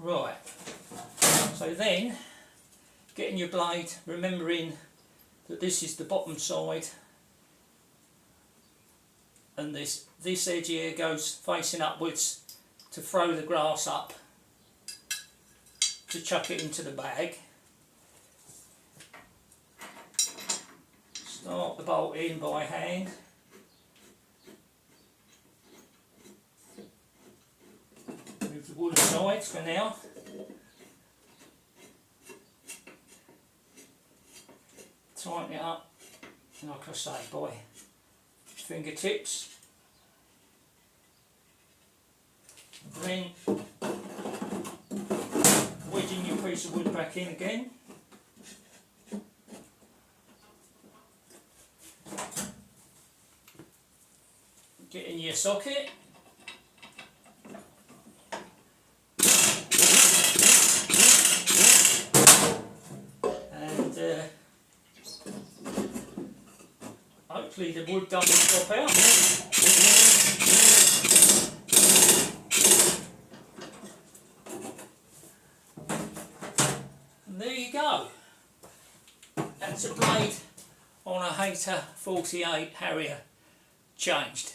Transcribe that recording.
Right, so then getting your blade, remembering that this is the bottom side and this edge here goes facing upwards to throw the grass up, to chuck it into the bag. Start the bolt in by hand. Move the wood aside for now. Tighten it up, like I say, by fingertips. Then wedging your piece of wood back in again. Getting your socket. And hopefully the wood doesn't drop out. And there you go. That's a blade on a Hayter 48 Harrier changed.